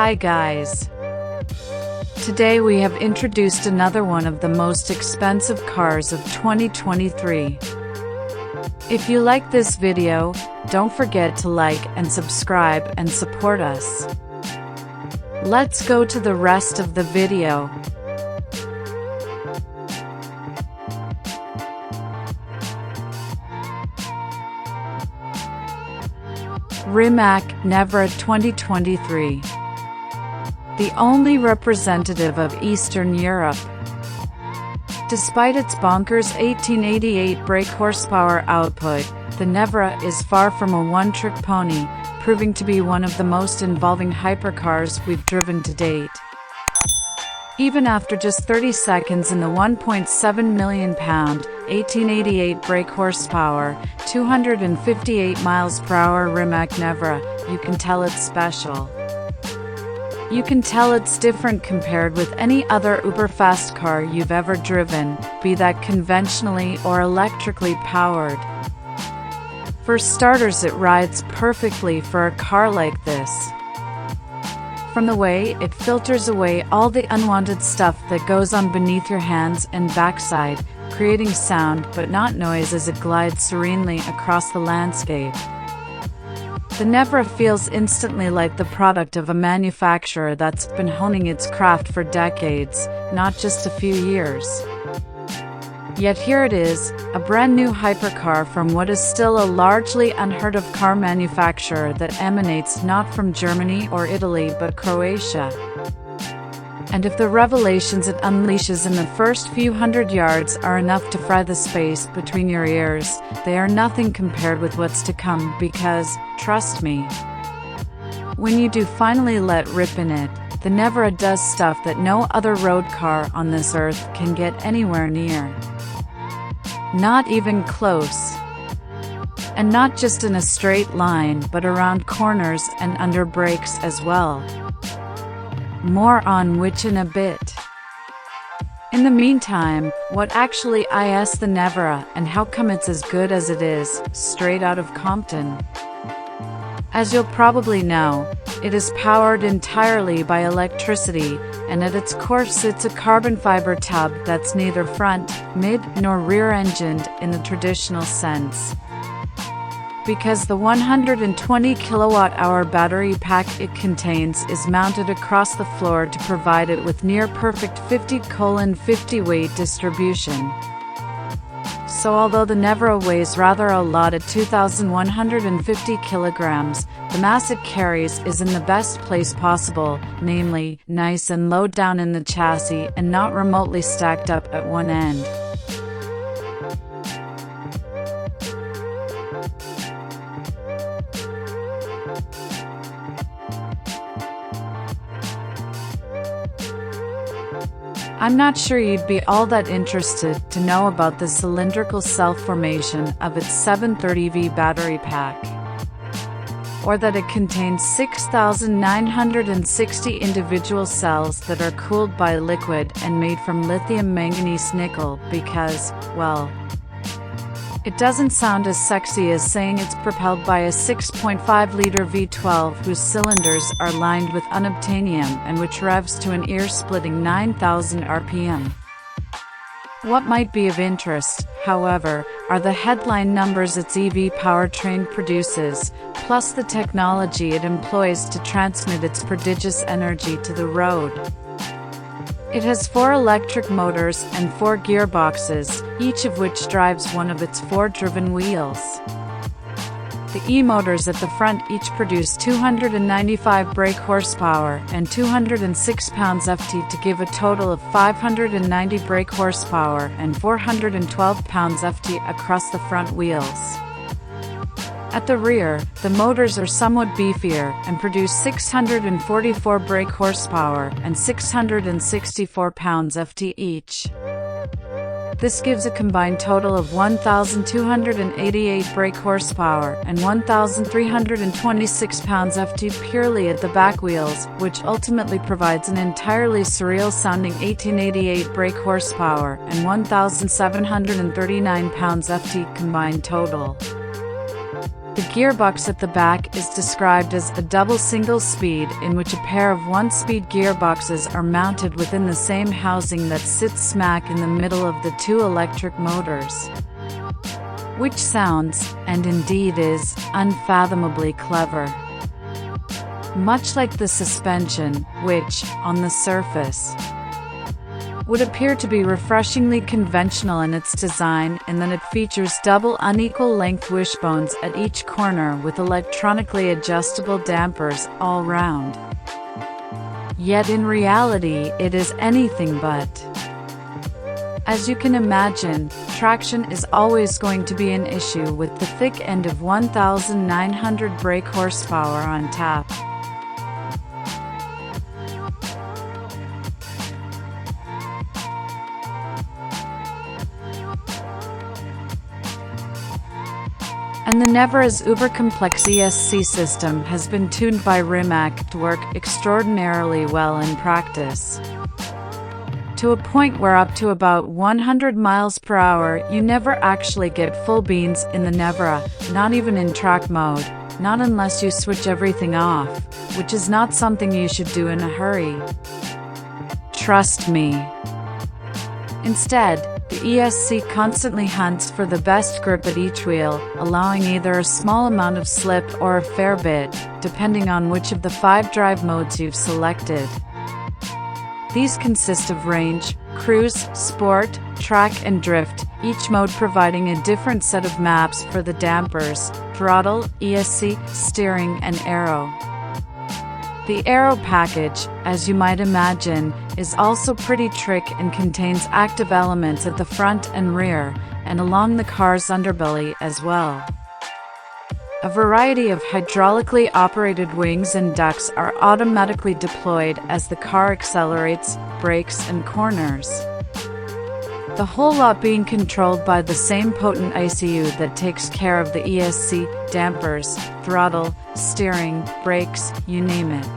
Hi guys! Today we have introduced another one of the most expensive cars of 2023. If you like this video, don't forget to like and subscribe and support us. Let's go to the rest of the video. Rimac Nevera 2023. The only representative of Eastern Europe. Despite its bonkers 1888 brake horsepower output, the Nevera is far from a one-trick pony, proving to be one of the most involving hypercars we've driven to date. Even after just 30 seconds in the 1.7 million pound, 1888 brake horsepower, 258 miles per hour Rimac Nevera, you can tell it's special. You can tell it's different compared with any other uber-fast car you've ever driven, be that conventionally or electrically powered. For starters, it rides perfectly for a car like this. From the way it filters away all the unwanted stuff that goes on beneath your hands and backside, creating sound but not noise as it glides serenely across the landscape. The Nevera feels instantly like the product of a manufacturer that's been honing its craft for decades, not just a few years. Yet here it is, a brand new hypercar from what is still a largely unheard of car manufacturer that emanates not from Germany or Italy but Croatia. And if the revelations it unleashes in the first few hundred yards are enough to fry the space between your ears, they are nothing compared with what's to come because, trust me, when you do finally let rip in it, the Nevera does stuff that no other road car on this earth can get anywhere near. Not even close. And not just in a straight line but around corners and under brakes as well. More on which in a bit. In the meantime, what actually is the Nevera and how come it's as good as it is, straight out of Compton? As you'll probably know, it is powered entirely by electricity, and at its core sits a carbon fiber tub that's neither front, mid, nor rear-engined in the traditional sense. Because the 120 kilowatt-hour battery pack it contains is mounted across the floor to provide it with near-perfect 50/50 weight distribution. So although the Nevera weighs rather a lot at 2,150 kilograms, the mass it carries is in the best place possible, namely, nice and low down in the chassis and not remotely stacked up at one end. I'm not sure you'd be all that interested to know about the cylindrical cell formation of its 730V battery pack, or that it contains 6,960 individual cells that are cooled by liquid and made from lithium manganese nickel because, well, it doesn't sound as sexy as saying it's propelled by a 6.5-liter V12 whose cylinders are lined with unobtainium and which revs to an ear-splitting 9,000 RPM. What might be of interest, however, are the headline numbers its EV powertrain produces, plus the technology it employs to transmit its prodigious energy to the road. It has 4 electric motors and 4 gearboxes, each of which drives one of its 4 driven wheels. The E-motors at the front each produce 295 brake horsepower and 206 pounds-ft to give a total of 590 brake horsepower and 412 pounds-ft across the front wheels. At the rear, the motors are somewhat beefier and produce 644 brake horsepower and 664 pounds-ft each. This gives a combined total of 1,288 brake horsepower and 1,326 pounds-ft purely at the back wheels, which ultimately provides an entirely surreal-sounding 1888 brake horsepower and 1,739 pounds-ft combined total. The gearbox at the back is described as a double single-speed, in which a pair of one-speed gearboxes are mounted within the same housing that sits smack in the middle of the two electric motors. Which sounds, and indeed is, unfathomably clever. Much like the suspension, which, on the surface, would appear to be refreshingly conventional in its design, in that it features double unequal length wishbones at each corner with electronically adjustable dampers all round. Yet in reality, it is anything but. As you can imagine, traction is always going to be an issue with the thick end of 1,900 brake horsepower on tap. And the Nevera's uber-complex ESC system has been tuned by Rimac to work extraordinarily well in practice. To a point where up to about 100 miles per hour you never actually get full beans in the Nevera, not even in track mode, not unless you switch everything off, which is not something you should do in a hurry. Trust me. Instead, the ESC constantly hunts for the best grip at each wheel, allowing either a small amount of slip or a fair bit, depending on which of the 5 drive modes you've selected. These consist of range, cruise, sport, track and drift, each mode providing a different set of maps for the dampers, throttle, ESC, steering and aero. The aero package, as you might imagine, is also pretty trick and contains active elements at the front and rear, and along the car's underbelly as well. A variety of hydraulically operated wings and ducts are automatically deployed as the car accelerates, brakes and corners. The whole lot being controlled by the same potent ECU that takes care of the ESC, dampers, throttle, steering, brakes, you name it.